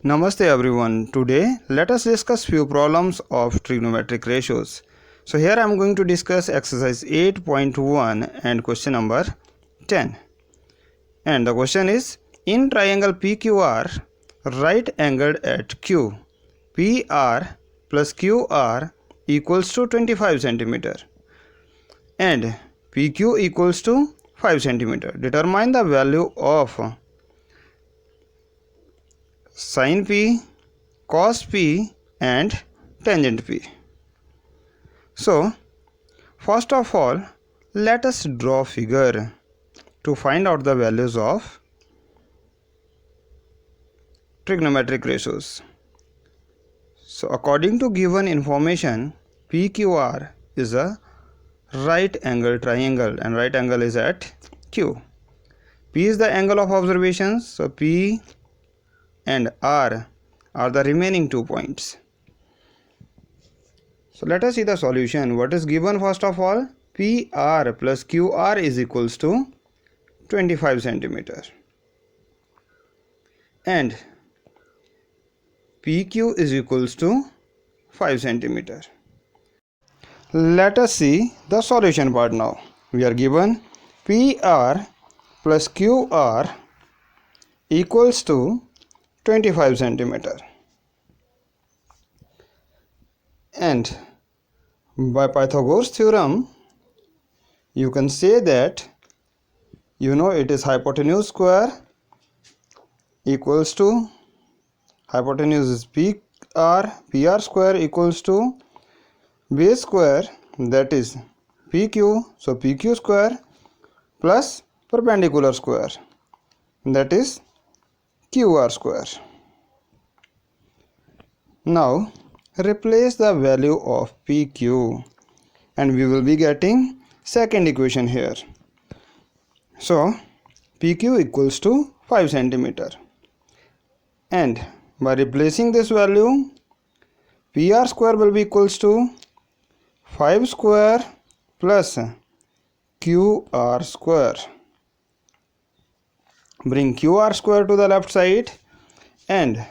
Namaste everyone. Today let us discuss few problems of trigonometric ratios. So here I am going to discuss exercise 8.1 and question number 10. And the question is, in triangle PQR, right angled at Q, PR plus QR equals to 25 centimeter and PQ equals to 5 centimeter. Determine the value of sin P, cos P and tangent P. So first of all, let us draw figure to find out the values of trigonometric ratios. So according to given information, PQR is a right angle triangle and right angle is at Q. P is the angle of observations, so P and R are the remaining 2 points. So let us see the solution. What is given first of all? PR plus QR is equals to 25 centimeter and PQ is equals to 5 centimeter. Let us see the solution part now. We are given PR plus QR equals to 25 centimeter. And by Pythagoras theorem, you can say that it is hypotenuse square equals to hypotenuse is PR square equals to base square, that is PQ, so PQ square plus perpendicular square, that is QR square. Now replace the value of PQ and we will be getting second equation here. So PQ equals to 5 centimeter and by replacing this value, PR square will be equals to 5 square plus QR square. Bring QR square to the left side and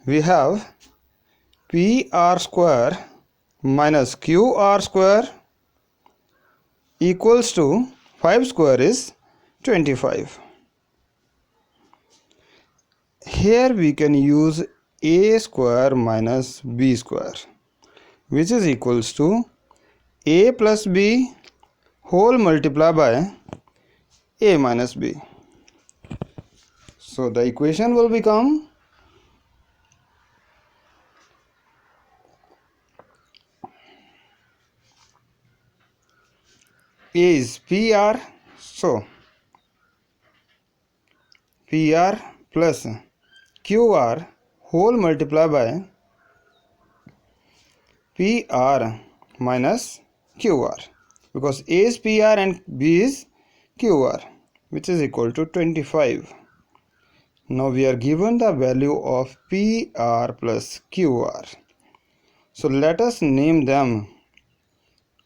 we have PR square minus QR square equals to 5 square is 25. Here we can use A square minus B square, which is equals to A plus B whole multiplied by A minus B. So the equation will become A is PR, so PR plus QR whole multiplied by PR minus QR, because A is PR and B is QR, which is equal to 25. Now we are given the value of PR plus QR. So let us name them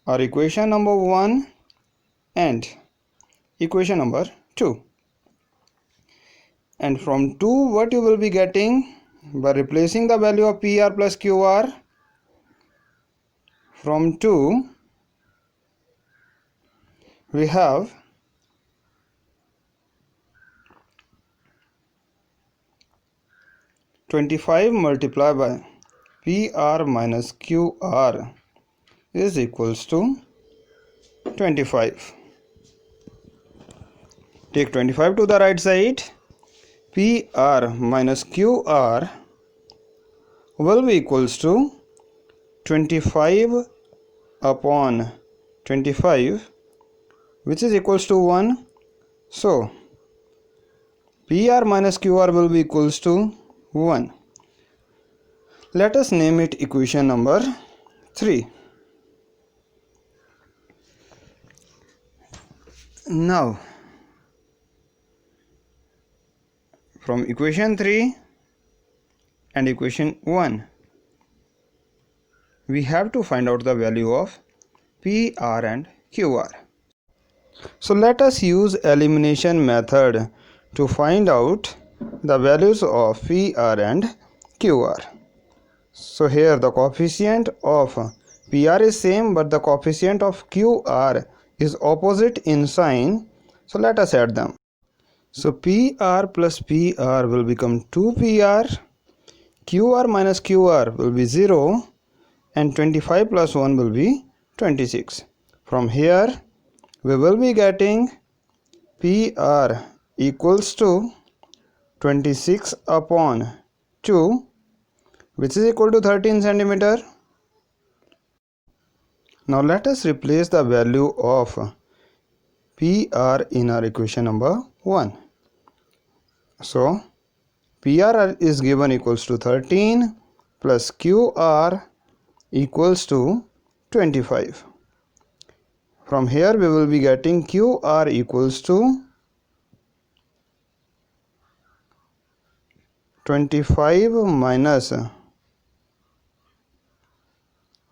our equation number 1 and equation number 2. And from 2, what you will be getting by replacing the value of PR plus QR, from 2 we have (25) multiplied by PR minus QR is equals to 25. Take 25 to the right side. PR minus QR will be equals to 25 upon 25, which is equals to 1. So PR minus QR will be equals to 1. Let us name it equation number 3. Now from equation 3 and equation 1, we have to find out the value of PR and QR. So let us use elimination method to find out the values of PR and QR. So here the coefficient of PR is same, but the coefficient of QR is opposite in sign. So let us add them. So PR plus PR will become 2PR, QR minus QR will be 0, and 25 plus 1 will be 26. From here we will be getting PR equals to 26 upon 2, which is equal to 13 centimeter. Now let us replace the value of PR in our equation number 1. So PR is given equals to 13 plus QR equals to 25. From here we will be getting QR equals to 25 minus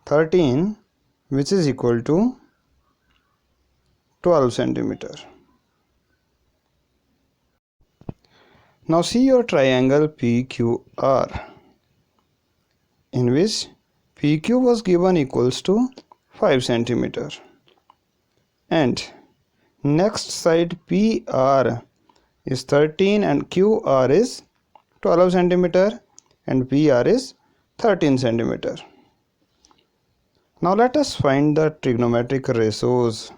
13, which is equal to 12 centimeter. Now see your triangle PQR, in which PQ was given equals to 5 centimeter, and next side PR is 13 and QR is 12 centimeter and PR is 13 centimeter. Now let us find the trigonometric ratios,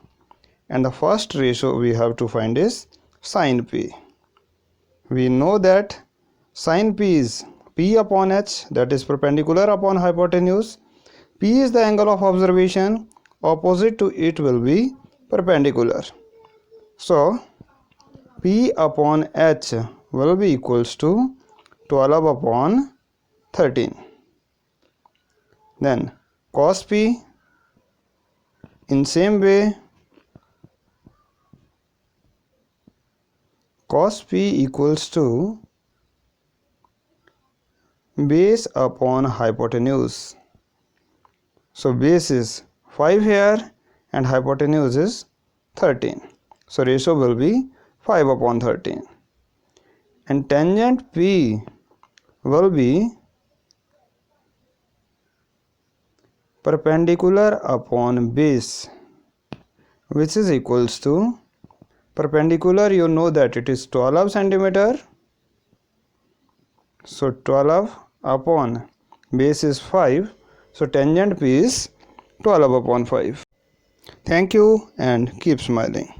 and the first ratio we have to find is sin P. We know that sin P is P upon H, that is perpendicular upon hypotenuse. P is the angle of observation, opposite to it will be perpendicular. So P upon H will be equals to 12 upon 13. Then cos P, in same way, cos P equals to base upon hypotenuse. So base is 5 here and hypotenuse is 13. So ratio will be 5 upon 13. And tangent P will be perpendicular upon base, which is equals to perpendicular, you know that it is 12 centimeter. So 12 upon base is 5. So tangent P is 12 upon 5. Thank you and keep smiling.